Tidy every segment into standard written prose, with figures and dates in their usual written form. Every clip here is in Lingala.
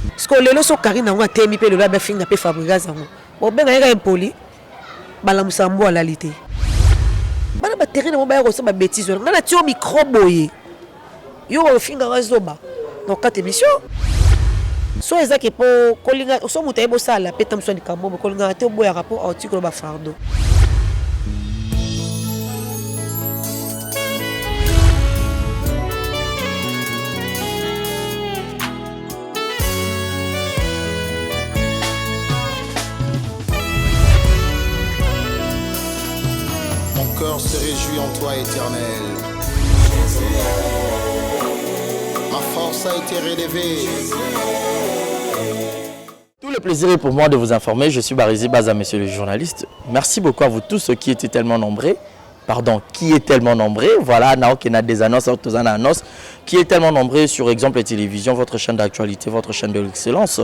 Parce que les gens Karine a temi pe le la finga pe Fabregas ango. Bon ben nga impoli. Bala musambo à la lité. Bana ba terrain mo ba ko sa ba bêtise. Nga na tio micro boye. Yo finga wazoba. Donc quatre émissions. So ezaki po kolinga so mutaye bo sala pe tamso ni kambo kolinga te boya rapport article ba fardo. Mon cœur se réjouit en toi, éternel. Ma force a été relevée. Tout le plaisir est pour moi de vous informer. Je suis Barizi Baza, monsieur le journaliste. Merci beaucoup à vous tous qui étaient tellement nombreux. Pardon, qui est tellement nombreux. Voilà, on a des annonces, qui est tellement nombreux sur Exemple Télévision, votre chaîne d'actualité, votre chaîne de l'excellence.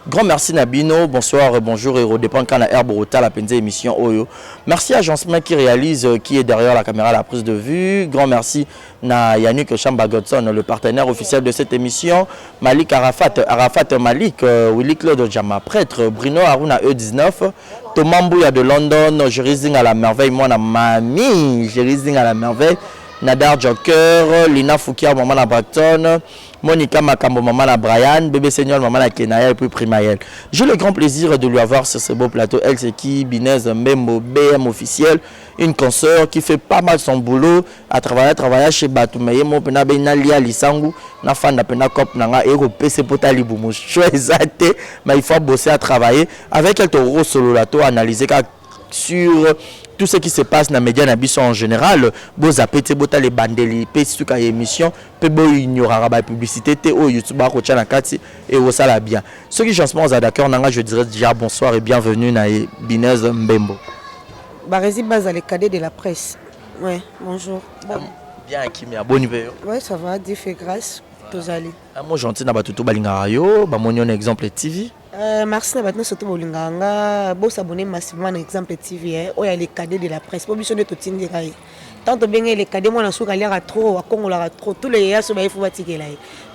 Grand merci Nabino, bonsoir, bonjour, et dépend quand la herbe rota la penze émission Oyo. Merci à Jean-Smain qui réalise, qui est derrière la caméra, la prise de vue. Grand merci à Yannick Chamba Godson, le partenaire officiel de cette émission. Malik Arafat Malik, Willy Claude Djama, prêtre, Bruno Aruna E19. Thomas Mbouya de London, je résine à la merveille, moi na mamie, je résine à la merveille. Nadar Joker, Lina Foukia, maman na Bracton, Monica Makambo, maman na Brian, bébé Seigneur, maman na Kenaya et puis Primaël. J'ai le grand plaisir de lui avoir sur ce beau plateau. Elle c'est qui, Binez Mbembo, BM officiel, une consoeur qui fait pas mal son boulot, à travailler chez Batoumeye, mon pena bena lia lisangu, na fan na pena cop nanga, et PC potali boumou, choisate, mais il faut bosser à travailler. Avec elle, Toro Solo Lato, analyser sur tout ce qui se passe dans les médias en général, vous avez les bandeli, les émissions, vous ignorez la publicité, YouTube, et vous savez bien. Ceux qui sont d'accord, je dirais déjà bonsoir et bienvenue dans Binez Mbembo. Barizi Baza, les cadets de la presse. Ouais, bonjour. Bon. Bien, Kimia, bon niveau. Ouais, ça va, Dieu fait grâce. Moi, gentil, na batutu balingarayo, ba monyo na Exemple TV. Merci na batna surtout bolinganga, bo s'abonner massivement na Exemple TV, oh ya les cadets de la presse, pour biso de tout tindira. Tant bien les cadets moi na souka lira trop, à Congo la trop, tous les yaso ba il faut fatiguer là.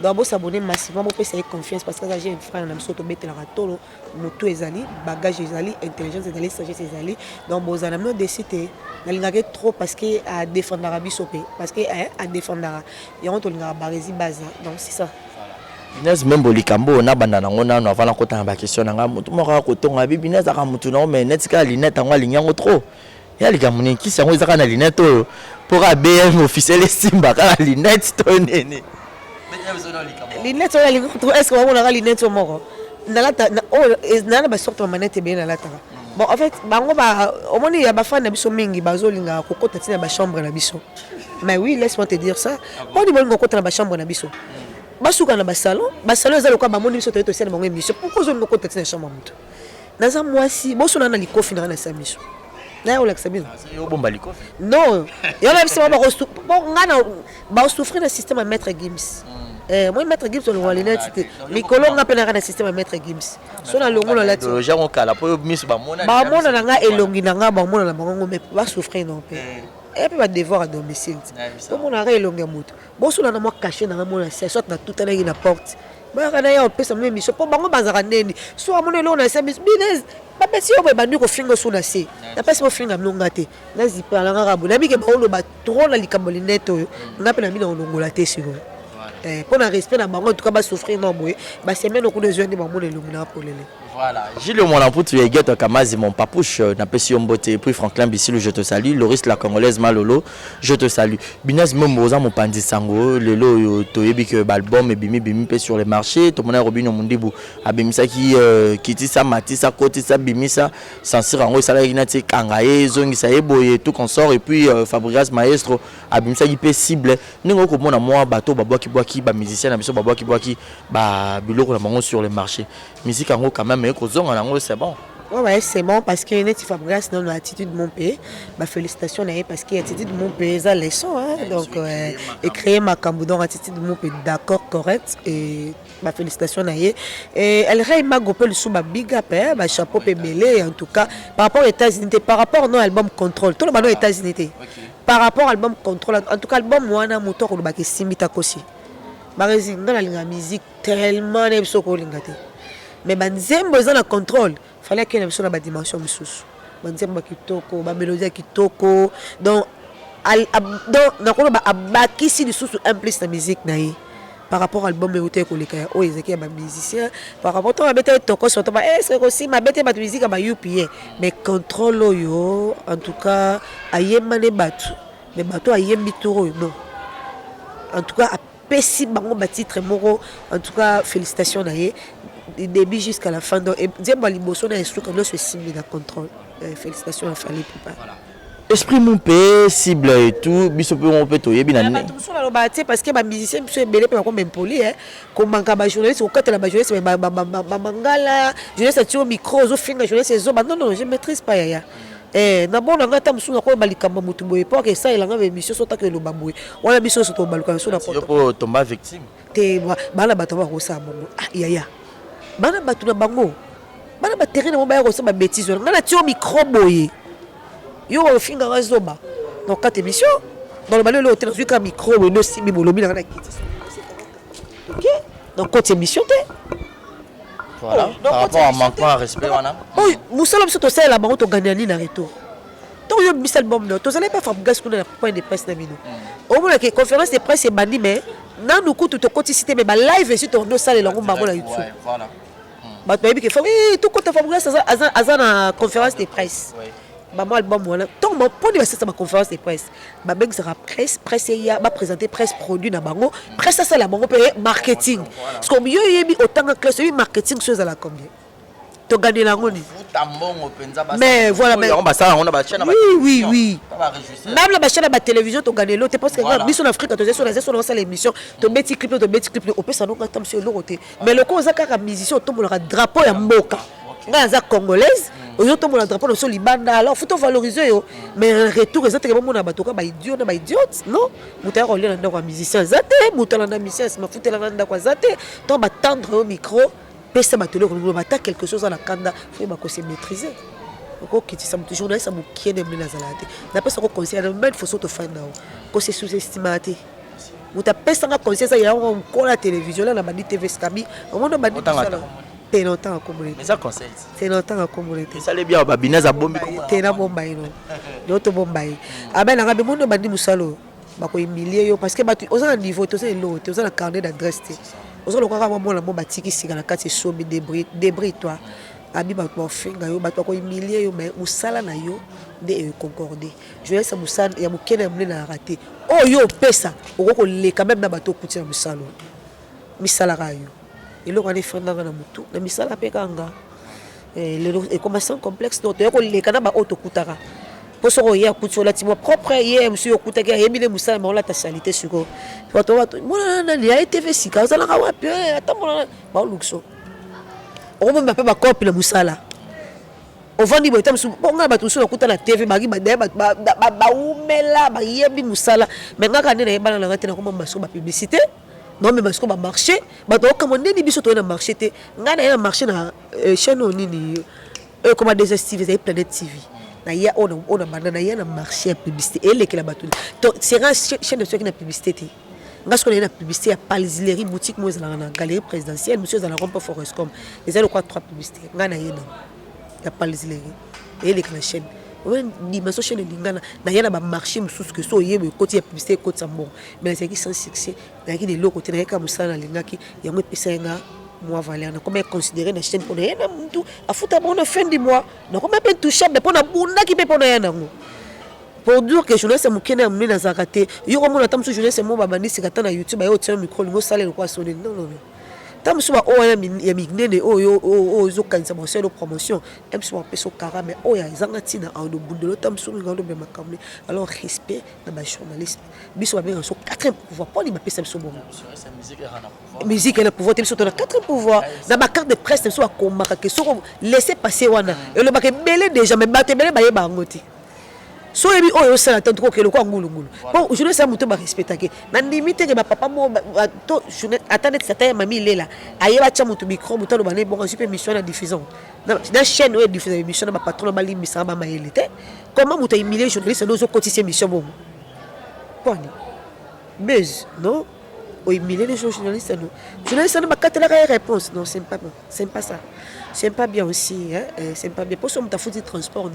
Donc bo s'abonner massivement, bo payer confiance parce que j'ai un frère na msoto bete la ratolo, moto ezali, bagage ezali, intelligence ezali, sagesse ezali. Donc bo za na no décider na lingaka trop parce que à défendre Arabie Saoudite, parce que à défendre ya on to lingaka Barizi Baza. Donc c'est ça. Binez Mbembo likambo na banda nango na no avala kota ba question nanga mutu moko ko tonga bi Binez aka mutu na mais net ka linette ngwa linyango trop. Ya likamuni ki sango ezaka na linette pour ABM officiel Simba ka linette to nene. Linette on lingo trop est-ce qu'on a linette moko. Na lata na ba sorte manette bien na lata. Bon en fait bango ba au moins il y a ba fan na biso mingi bazolinga kokota tina ba chambre na biso. Mais oui, laisse-moi te dire ça. On dit bon kokota na ba chambre na biso. Basuka na basalon eza lokwa ba moni biso to tosena bango émission pourquoi zo ngoko tete na chambre mutu naza mwasi boso na likofi na sa miso na yo laksa biso yo bomba likofi non yo na biso ba ko bon ngana ba souffrir na système à maître Gims moi maître Gims on le net mikolo nga pena na système à maître Gims so na longo la lati genre kala po miso ba mona na nga elongi na nga ba mona na bango mais ba souffrir non pe et puis va devoir à domicile. Comme on a réélongé moto. Bon sur la moi caché dans mon c'est soit na tout à la porte. Ba kana ya opesa même mission pour bango bazara neni. Soit mon elon na service Binez. Ba besi yo ba ndu ko fingo sur na se. Na pesi mo finga mlonga te. Na zipa la ngarabu. Na bike ba olo ba trop na likamboli neto yo. Ngape na mina onongola te siko. Pour na respect na bango en tout cas ba souffrir non boy. Ba semaine ko de joindre ba mon elon na polele. Voilà, Gilles Molampout, tu es Guette Kamazi, mon papouche, Napesi Ombote, puis Franklin Bissilo, je te salue, Loris la Congolaise Malolo, je te salue. Binez Momoza, mon pandi sango, Lelo, Toyebi, Balbom, et Bimi, Bimi, sur les marchés, Tomona Robino Mundibu, Abimisa qui Kitisa, Matissa, Kotissa, Bimisa, Sansirango, Salaginati, Kangaye, Zongisa, Eboye, tout consort, et puis Fabrigas Maestro, Abimisa qui peut cible, Ningo Komona, moi, bateau, Babaki Boaki, musicien, Abisso, Babaki Boaki, Biloko, sur les marchés. Musique en haut quand même. C'est bon. Ouais, c'est bon parce que Neti Fabregas dans l'attitude de mon pays. Bah félicitations parce que l'attitude de mon pays ça leçon donc et créer ma cambo dans l'attitude de mon pays d'accord correct et bah félicitations et elle règle ma gopé le sous ma big up bah chapeau belé en tout cas par rapport aux États-Unis par rapport non album contrôle tout le monde aux États-Unis par rapport à album contrôle en tout cas album moi na moteur le bac simita kosi bah résident dans la musique tellement n'aime ce qu'on lingate mais banzembo eza na contrôle fallait que na sur la dimension mususu banzembo kitoko ba mélodie kitoko donc donc na abakisi lisusu un plus na musique na ye par rapport à l'album où tu es collé oh ils étaient des musiciens par rapport à mettre toko sur toi est-ce que aussi ma bête ma musique à UPA mais contrôle yo en tout cas ayema ne batu mais bato ayembi toro non en tout cas apesi bango ba titre moko en tout cas félicitations na ye du début jusqu'à la fin donc Nzembo liboso na instruction no se simbi na contrôle félicitations à Fally Ipupa voilà. Esprit mon père, cible et tout, biso peut on peut toyer bien na tout sur la bâtie parce que ba musicien monsieur belé peut comme impoli comme manka ba journaliste au côté la ba journaliste ba mangala journaliste tu au micro zo finga journaliste zo non je maîtrise pas ya na bon nga ta musu na ko balikamba mutu boye pour que ça il nga émission so ta que lo baboye wala biso so to baluka so na ko pour tomber victime te bana bato ba ko sa bongo ya bana bato na bango bana ba terrain na ba ko sa ba bêtise nga na tu au micro boye yo au finga razoba donc quatre émissions dans le balai le hôtel sur un micro et le simi bolobi na kiti OK donc quatre émissions voilà par rapport à manquement à respect wana oh musala biso to sala bango to gagner ni na retour donc yo misal bom no to sala pas faire gas kuna point de presse na bino au moins que conférence de presse est bandi mais na nous kutu to koti cité mais ba live sur to no sala lango bango na YouTube voilà ba to yebi que tout côté faire gas azana conférence de presse maman album voilà tant mon point de ça ma conférence de presse ba beng sera presse ya ba présenter presse produit na bango presse ça la bango marketing parce que yo yebi autant que classe marketing chose à la combien to gagner la ngoni mais voilà mais oui même la chaîne ba télévision to gagner l'autre parce que biso en Afrique to sur la salle émission to beti clip au pesa no ngata monsieur l'autre mais le ko za ka musicien to mo drapeau ya mboka nga congolaise oyo to mon drapeau sur libanda alors faut valoriser yo mais en retour ils ont mon abatoka ba idiot na ba idiote non muta ko lena ndako musicien zate muta na musicien ma futela na ndako zate to ba tendre au micro pesa batolo ko ba ta quelque chose à la kanda faut ba ko se maîtriser ko kiti ça mutu journaliste ça mu kiene mena zalate na pesa ko conseiller même faut surtout faire na ko se sous-estimater muta pesa nga conseiller ça ya ko la télévision là na ba TV Skabi au monde ba t'es longtemps à communauté mais ça conseille t'es longtemps à communauté ça les bien babinez à bombi t'es na bombaï non l'autre bombaï ah ben nga be monde bandi musalo ba ko humilier yo parce que ba aux un niveau to c'est l'autre aux un carnet d'adresse aux un lokaka mo la mo batiki sika na kati sobi débris toi abi ba ko finga yo ba ko humilier yo mais musala na yo de concorder je laisse musala ya mukene mne na raté oh yo pesa ko le quand même na bato kuti na musalo misala rayo il a des frères dans la moto na misala pekanga et comme ça complexe donc il y a les canaba auto kutara pour se royer kutu la timo propre hier monsieur kutaka yebile musala mais on la ta salité sur ko moi na ni a été fait si cause la wa pe atamona ba luxo on me m'appelle ba copie la musala on vend boy tam su bonga ba tuso kuta na TV bagi ba umela ba yebi musala mais ngaka ne na yebana na ngate na ko maso ba publicité non mais parce qu'on va marcher bah donc comme on est biso to na marché te ngana na marché na chaîne nini comme des STV des Planète TV na ya on a banana ya na marché publicité et les que la batu donc c'est une chaîne de ceux qui na publicité te parce qu'on a une publicité à Palzilerie boutique moi dans la galerie présidentielle monsieur dans la Rompe Forestcom les a le quoi trois publicités ngana ya Palzilerie et les que la chaîne dimension chaîne lingana na yana ba marché mususu que so yebe côté ya publicité côté sambo mais c'est qui sans succès na qui de l'autre côté na ka musala lingaki yango pesa nga moi valeur na comment considérer na chaîne pour na yana mtu afuta bona fin du mois na comment peut toucher mais pour na bunda qui peut pour na yana ngo pour dire que journaliste mukene amné na zakate yo ko mona tamsu journaliste mo babandi sikata na YouTube ayo tient micro ngo sale le quoi sonner non tamsuba o ya mignene o yo zo kanisa mo selo promotion emsuba peso kara mais o ya zanga tina en do bundelo tamsuba ngalo be makamne alors respect na ba journaliste biso ba bien so quatre pouvoir pas ni ma pesa biso bon musique et le pouvoir biso to na quatre pouvoir na ba carte de presse biso a komaka que so laisser passer wana et le ba ke belé déjà mais ba te belé ba yeba ngoti so ebi oyo sala tanto ko kelo ko ngulungulu bon je ne sais muto ba respecter na limite ke ba papa mo to attendez ça taille mami lela ayeba cha muto micro muto lo bane bon super mission na diffusion na chaîne ou diffusion émission na ba patron ba limi sa ba mayelite comment muto humilier journaliste no zo cotiser mission bon poni buzz non humilier les journalistes. Journalistes, on a réponse. Non, c'est pas bon. C'est pas ça. C'est pas bien aussi. C'est pas bien. Pour ça, on a fait du transport.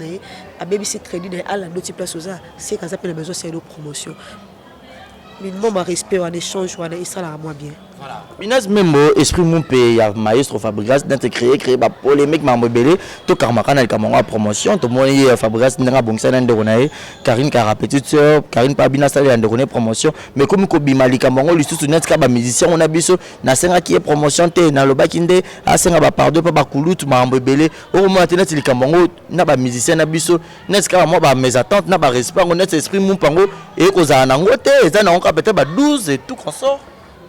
À BBC Trading, à la note place aux arts. C'est quand ça peut les besoins, c'est une promotion. Minimum respect, en échange, il sera là moins bien. Voilà. Inès Membo, esprit mon pays, maestro Fabregas, d'intégrer, créer la polémique, m'a mobile, tout Karmakan, elle a promotion, tout le monde, Fabregas, n'a bon ça, n'a Karine Kara, petite soeur, Karine Pabina, ça, elle a promotion, mais comme Kobi Malika Mongo, lui, sous net, kaba musicien, on a biso, n'a senga qui est promotion, t'es, n'a le bakinde, a senga pardon, pas Koulout, m'a mobile, au moins, t'es net, il Kamongo, n'a pas musicien, n'a biso, net, kaba moi, mes attentes, n'a pas respect, on est esprit mon pango, et aux anangote, et ça, n'a encore peut-être 12 et tout, qu'on sort.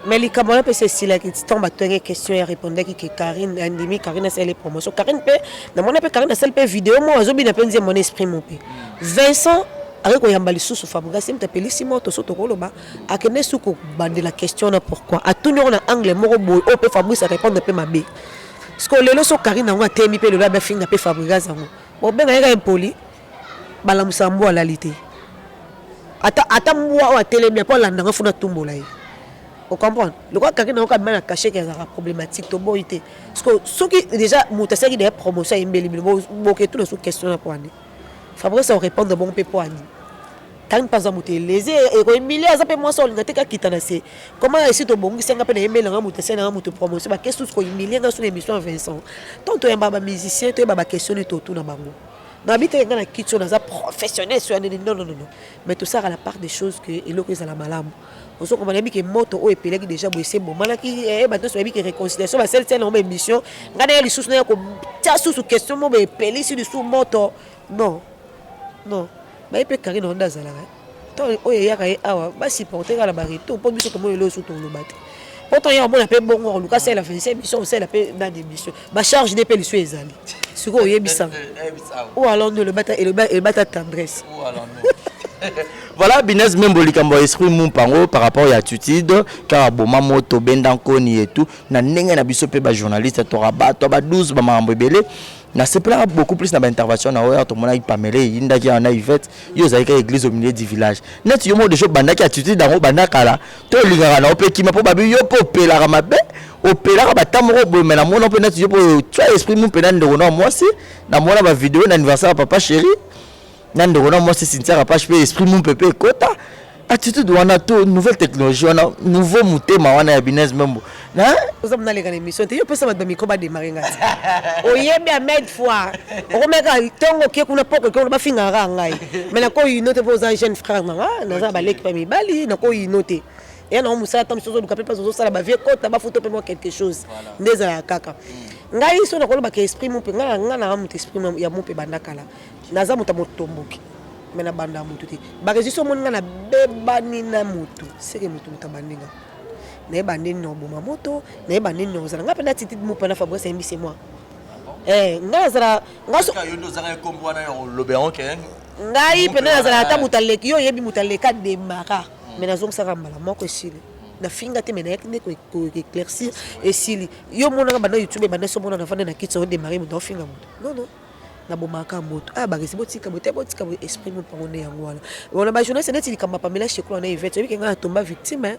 Mais les Camerounais, c'est si la question à question et répondait que Karine Andimi, Karine a fait les promotions. Karine peut, dans mon appel, Karine a fait les vidéos, moi, je vais dire mon esprit, mon pays. Vincent, avec un yambali sous Fabregas, il m'a appelé Simon, tu sautes au Roloba, à que n'est-ce que la question pourquoi. À tout le monde, en anglais, mon robot, au peu Fabrice à répondre un peu ma bé. Parce que les leçons Karine a été mis, le lab fin, un peu Fabregas. Bon, ben, il y a un poli, balamsambo à la lité. Attends, moi, à télé, mais pas l'andang, il faut tout le monde. Vous comprenez? Le quoi quelqu'un n'a pas caché qu'il y a une problématique de beauté. Parce que ceux qui déjà montent des promotions et mbeli beaucoup tout les questions pour ani. Fabrice ça répond de bon peu pour ani. Quand pas monter les et milliards ça peut moins ça n'était qu'à quitter na comment essayer de bon qui s'engage de mbeli na monter c'est na monter promotion ba qu'est-ce que milliards sur l'émission Vincent. Tant tu es baba musicien tu es baba questionner tout na bango. N'habite dans la kitchen dans un professionnel sur non. Mais tout ça à la part des choses que et l'autre est la malade. On se comprend bien que moto o epelé qui déjà bossé bon malaki e bato so que réconciliation ba celle en émission ngana les sous na ko tia sous question mo be epelé sur sous moto non ba epé Karine onda zala to o ya ka awa ba supporter la barito pour biso comme le sous ton le bat pourtant il y a bon appel bon Lucas c'est la 25 émission c'est la paix dans l'émission ba charge des pelle sur ezali siko o yebisa ou alors le bat et le bat tendresse ou alors voilà, Binès même Bolikambo esprit mon pango par rapport à attitude car boma moto bendankoni et tout na nenga na biso pe ba journaliste to rabat to ba 12 ba mambo belé na se plaira beaucoup plus na ba intervention na oya to mona Pamela yinda ki na Yvette yo za ka église au milieu du village net yo mo de jo bandaki attitude dango bandaka la to lingara na ope ki ma po ba yo po pela ka mabe opela ba tamoro bo mais na mona pe net yo po tu esprit mon penan de na moi si na mona ba vidéo d'anniversaire papa chéri nando on a moi c'est sincère à pas je peux exprimer mon pépé quota attitude on a tout nouvelle technologie on a nouveau mouté ma on a business même hein vous avez dans les émissions tu peux ça va micro ba démarrer ngati oyembe a mille fois o meka tongo ke kuna poko ke ba finga ngai mais na ko inote vos jeunes frères na za ba l'équipe mi bali na ko inote et non musa tam sozo du capé pas sozo ça ba vie kota ba photo pe moi quelque chose ndeza kaka ngai so na ko ba ke exprime mon pe ngana na mu exprime ya mon pe bandakala naza muta motomboki mena banda mutu te ba regiso moninga na bebani na mutu seke mutu mutabandinga na bandeni no boma moto na bandeni no zala ngapa na titi mu pana Fabrice mbisi moi ngazara ngaso yo ndo zanga kombo na yo loberon ke ngai pena zala ta mutaleki yo yebi mutaleka de mara mena zonga saka mbala moko esili na finga te mena yakne ko éclaircir esili yo mona banda YouTube banda so mona na fanda na kitso de mari muto finga muto non na bomaka moto ba resi botika esprit mon parone yango wala on ba journée c'est net il kamba Pamela Chekula na Yvette oui que nga tomba victime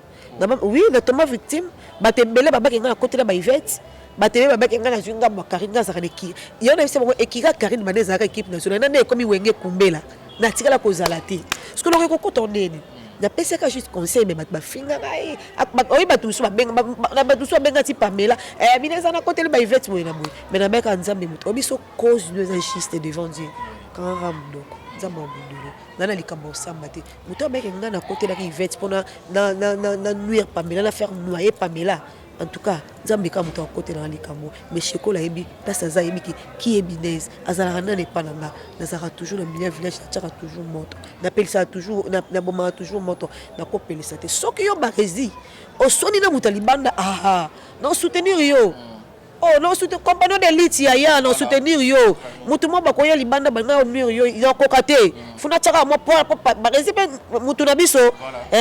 oui na tomba victime ba tembele ba nga côté la ba Yvette ba tembele ba nga na junga ba Karine nga zakane ki yo na sema ekika Karine baneza ka équipe nationale na komi wenge kumbela na tikala ko zalati ce que l'on ko kotondeni na pesa ka juste conseil mais ba finga ngai oyi ba tusu ba benga na ba tusu benga ti Pamela bineza na côté le ba Yvette moyena moy mais na beka nzambe muto biso cause nous injuste devant Dieu quand ram donc nzambe mbundulu nana likambo samba te muto beka nga na côté la Yvette pona na nuire Pamela na faire noyer Pamela en tout cas nzambe ka muto côté na likambo mais Chekula yebi place za yebi qui est Binez azala na ne pananga nazara toujours le milieu village tchaka toujours moto n'appelle ça toujours na boma toujours moto na kopeli ça te soki yo ba rezi o soni na mutalibanda non soutenir yo non soutenir compagnon de lit ya non soutenir yo mutu mo bakoya libanda banga onir yo ya kokate funa tchaka mo ba rezi mutu na biso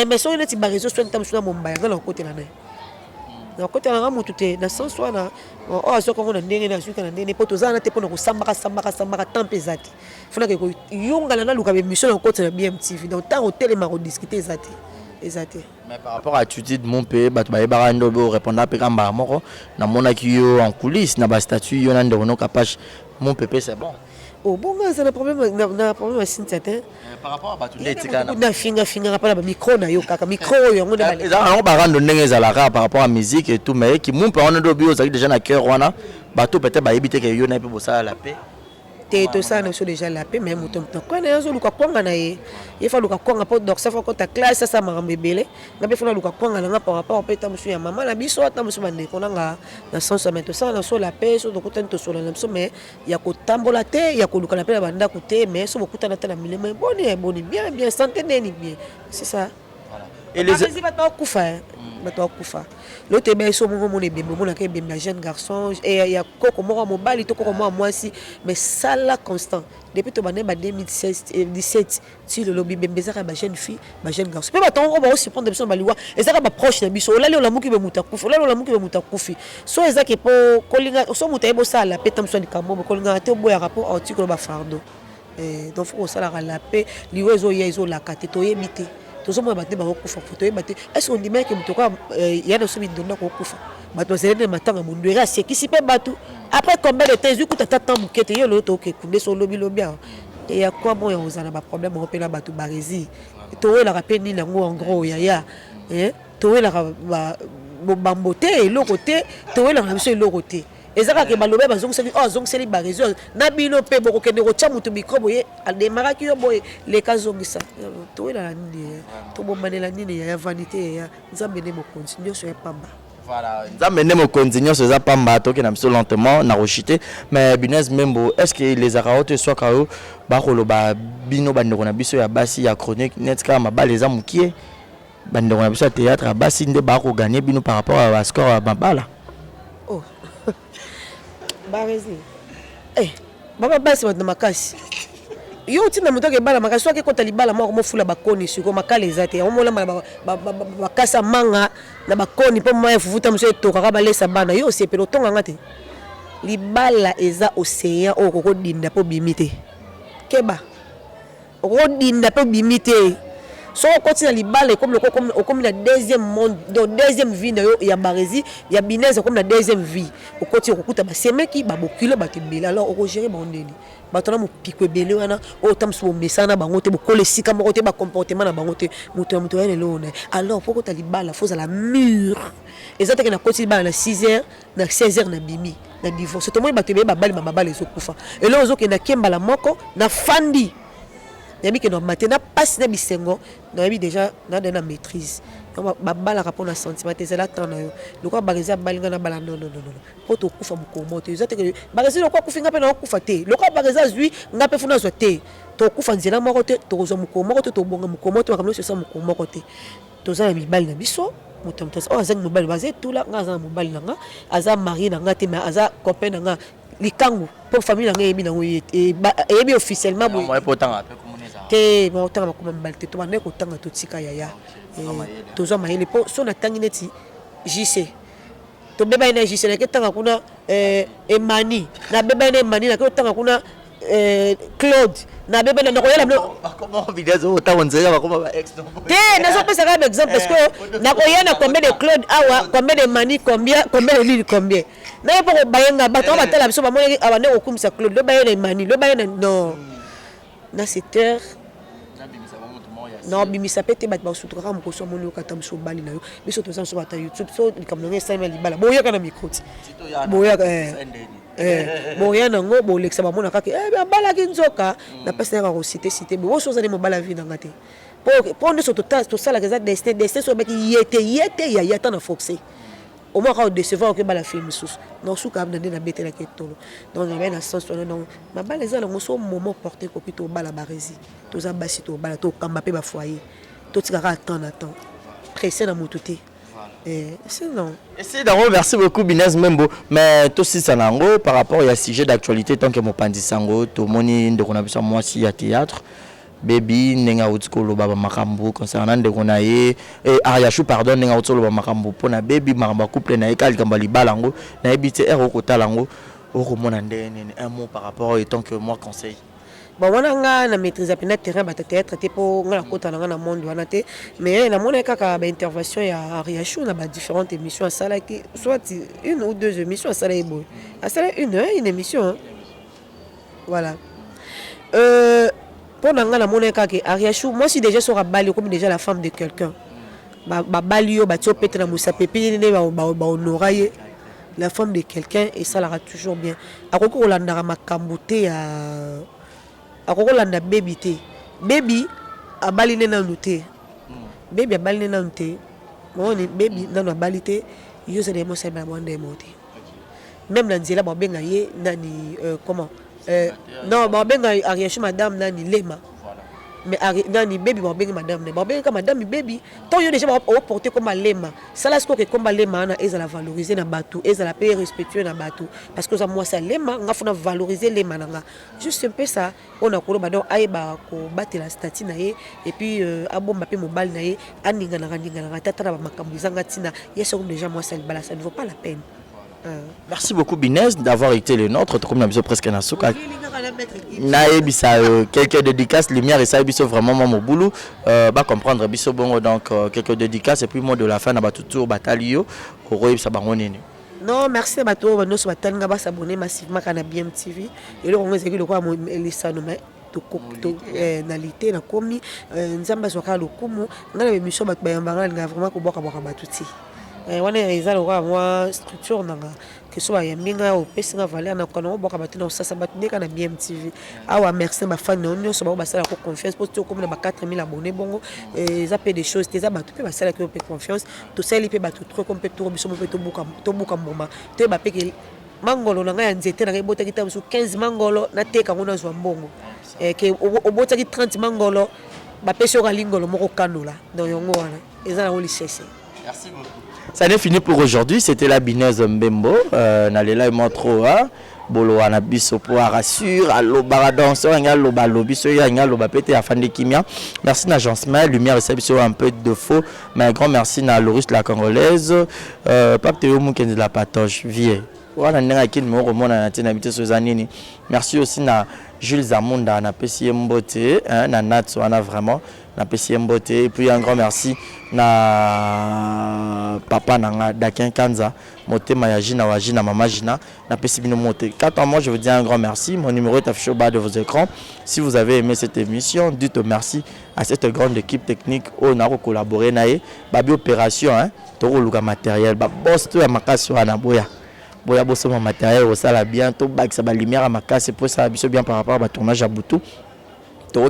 mais so neti ba rezo so ntam suna mombaya na côté na ne na côté na mutu te na sans soi na so ko na ndenge na suka na ndenge poto zana te pona ko sambaka tempezati funa ke ko yonga na luka be mission na côté na BMTV donc tant au télé ma rediscuter zati ezate. Mais par rapport à tu dis mon pays bato ba yebara ndo répondre à pekamba moko na mona ki yo en coulisses na ba statut yo na ndo capage mon pépé c'est bon. Oh bon ça le problème na problème à Cynthia. Par rapport à bato letika na finga rappela ba micro na yo kaka micro yo ngone ba. Eza on ba rendre ndenge za la par rapport à musique et tout mais qui mon peut on ndo bio ça déjà na cœur wana bato peut-être ba yebite que yo na pe bossa la paix. Tout ça nous sommes déjà la paix mais muto quand na yo luka kwanga na ye il faut luka kwanga pour donc ça faut que ta classe ça m'a mbebele na be faut luka kwanga na par rapport peut ta monsieur ya maman la biso ta monsieur bande ko na sens mais tout ça na so la paix so donc to so la mais ya ko tambola te ya ko luka la paix banda ko te mais so bokuta na tena milema boni bien santé ni bien c'est ça. Et les bato kufa l'autre ben so mon bébé mon akay bébé jeune garçon et il y a koko mo mobali to koko moi aussi mais ça là constant depuis to bané 2016 17 si le lobby bébé ça ba jeune fille ba jeune garçon pe bato on va aussi prendre besoin baliwa et ça ba proche na biso là la muki be mutakufi là la muki be mutakufi so ezaki po kolinga so muta ebo sala pe tam so ni kambo kolinga te boya rapport article ba fardo donc faut ça la paix liwezo yezo la kate to yebite tous moi battre ba kufa photo battre est-ce qu'on dit même que mutoka ya na sobi ndona ko kufa bato zelene matanga mundwera c'est qui si pe batu après combien de temps zuku tata tambukete yo loto ke kunde so lobi lobia et ya quoi bon ya ozana ba problème on peut la batu barezi to la rappel ni nango en gros ya to la ba bambote lo côté to la biso lo côté ezaka ke balobe bazonguseli zonguseli barezi na bino pe boko kende ko tia mutu micro boye ademaraki yo boye le kazongisa to la nini to bombanela nini ya vanité ya nzambe ne mo continue so ya pamba. Voilà, nzambe ne mo continue so za pamba to ke na biso lentement na rochité mais Binez Membo est-ce que les araote soit kao ba koloba bino bandeko na biso ya basi ya chronique net ka mabala za mukie bandeko na biso ya théâtre basi nde ba ko gagner bino par rapport à score à mabala. Oh barezi baba basi na makasi yo tina muto ke bala makasi soki kota libala moko mo fula bakoni siko makale ezate o mola bakasa manga na bakoni po moya fufuta muso etoka ka balesa bana yo se pelotonga ngate libala eza océan o koko dinda po bimite keba o dinda po bimite so continue libala comme la deuxième monde donc deuxième vie ya barezi ya Binez comme la deuxième vie o continue okuta ba semeki ba bokilo ba tembela alors o gérer ba ondeli bato na mo pikwe belé wana o tamso mesana bango te bokole sika moko te ba comportement na bango te muto ene lona alors pourquoi ta libala faut à la mur ezata ke na continue ba na 6h na 16h na bimi na divorce to mo ba tebe ba bali so kufa et là ozo ke na kembala moko na fandi yabi que non maintenant passe na bisengo na yabi déjà na de na maîtrise ba bala rapport na sentiment te zela tant na yo lokwa bageza balinga na bala non po to kufa mukomo te ezate ke bageza lokwa kufinga pe na kufa te lokwa bageza zui ngape funa zo te to kufa nzela moko te to zo mukomo te to bonga mukomo te makamlo so mukomo te to za mi bali na biso mutamta azang mobali baze tula ngaza mobali nga aza mari na nga te mais aza copain na nga likangu pour famille na nga yebi na ngoye yebi officiellement boy te ma otanga makoma mbalite to bande ko tanga to tika yaya to zo mayele po so na tangi neti JC to beba ina JC na ketanga kuna Emani na beba ina Emani na ketanga kuna Claude na beba na koyela comment vidéo autant on dirait comme ex te na so pesa comme exemple parce que na koyana combien de Claude awa combien de Emani combien de Lily combien na po bayenga bato batala biso ba moni abane ko kumisa Claude le bayena Emani le bayena non na cette heure non bimisa pete bat ba sutura mo ko so mo kata mso bali na yo biso to sanso bata YouTube so likamno nge sa libala boya kana mikoti boya boya na ngo bo lexa ba mona kake bala kinzoka na pesa na ko cité bo so zane mo bala vi na ngate po ndo so to sala kaza destin so beki yete ya yata na foxé au moins quand décevoir que bala film sous non sous quand na bete la ketolo donc il y a un sens non ma bala za ngo so moment porter ko pito bala barezi to za basi to bala to kamba pe ba foyer to tikara attendre pressé na mututé c'est non et c'est d'accord merci beaucoup Binez Membo mais tout si ça nango par rapport à sujet d'actualité tant que mo pandisango to moni ndeko na biso moi si ya théâtre baby nenga utskolo baba makambo concernant de konaye Ariashu pardon nenga utskolo baba makambo pona baby makambo couple na ekali kamba libalango na ebité ero kotalango o komona ndene un mot par rapport et tant que moi conseil bon wana nga na maîtrise pena terrain ba théâtre te po nga na kota na nga na monde wana te mais na mona kaka ba intervention ya Ariachou na ba différentes émissions sala qui soit une ou deux émissions sala ebo sala une émission voilà pour nga na mona kaka Ariachou moi si déjà sera bali comme déjà la femme de quelqu'un ba balio ba topete na musa pepi ne ba honoraye la femme de quelqu'un et ça la toujours bien akoko kolanda makambote ya akokolanda baby te baby abali ne nanu te baby abali ne nanu te moni baby nanu abali te yo c'est des mots c'est ba mwande mote même na nzela ba benga ye nani comment non ba benga Ariachou madame nani lema mais nani baby ba benga madame ne ba benga madame baby tant yo déjà ba porter comme lema ça là ce que comme lema na ezala valoriser na bateau ezala payer respectueux na bateau parce que ça moi ça lema nga fona valoriser lema nanga juste un peu ça on a kolo ba donc ayeba ko battre la statue na ye et puis abomba pe mobile na ye aninga na tata na makambo zanga tina yeso déjà moi ça bala ça ne vaut pas la peine. Merci beaucoup Binez d'avoir été le nôtre comme na biso presque na suka na ebisa quelques dédicaces lumière et ça biso vraiment mon boulot ba comprendre biso bongo donc quelques dédicaces et puis mot de la fin na batutour batalio ko ebisa bango nini. Non merci bato ba noso batanga ba s'abonner massivement kana BMTV et le on ezeki le quoi les sanome to nalité na komi nzamba soka lokumu ngana émission bato ba yambanga vraiment ko boka batuti wana eza lokwa moi structure nanga que soit yambinga au pesinga valeur na kono boka batina osasa batindeka na BMTV awa merci ba fan onyo so ba sala ko confiance pour tout comme na ba 4000 abonnés bongo eza pe des choses eza bato pe ba sala ko pe confiance to sali pe bato trop comme pe to biso pe to buka mbomba to ba pe ke mangolo na nga nzete na bota kita biso 15 mangolo na teka ngona zwa mbongo ke obota ki 30 mangolo ba peso ka lingolo moko kanola donc yongo wana eza na oli chercher. Merci beaucoup. Ça n'est fini pour aujourd'hui. C'était la Binez Mbembo. Nalela et moi trop. Bolo anabiso pour rassure. Allo baradon. So y'a lo balobiso y'a lo bapete afin de kimia. Merci na Jean Smell. Lumière réception un peu de faux. Mais un grand merci na Loris la Congolaise. Pape Théo Mouken de la Patoche. Vie. Voilà n'enga qui me remonte à la habité sur Zanini. Merci aussi na Jules Zamunda na PCM Mbote. Na Natsu ana vraiment. Na PCM Mbote. Et puis un grand merci na papa nanga Dakin Kanza moté Mayajina Wajina Mama Jina na Pesibino moté. Quant à moi, je vous dis un grand merci. Mon numéro est affiché au bas de vos écrans. Si vous avez aimé cette émission, dites merci à cette grande équipe technique où on a collaboré naé babi opération hein to luka matériel ba boss to ya makasi wana boya bosso mon matériel au sala bien to bag ça ba lumière à makasi pour ça biso bien par rapport à tournage à Boutou.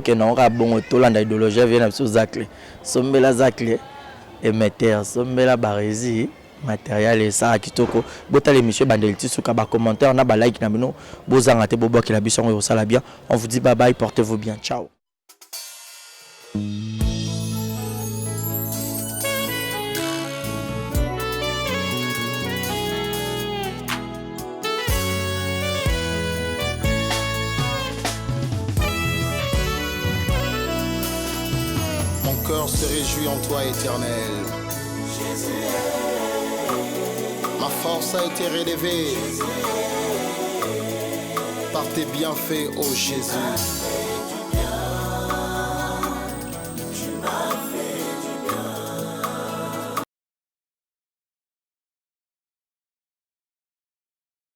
Que non bon tolanda idéologie vient sur Zakle sombela Zakle émetteur sombela Barési matériel et ça kitoko bota l'émission bandeliti suka ba commentaire na ba like na bino bozanga te bobo ki la biso au sala bien on vous dit bye bye portez-vous bien ciao. Mon cœur se réjouit en toi, éternel. Ma force a été relevée par tes bienfaits, ô Jésus.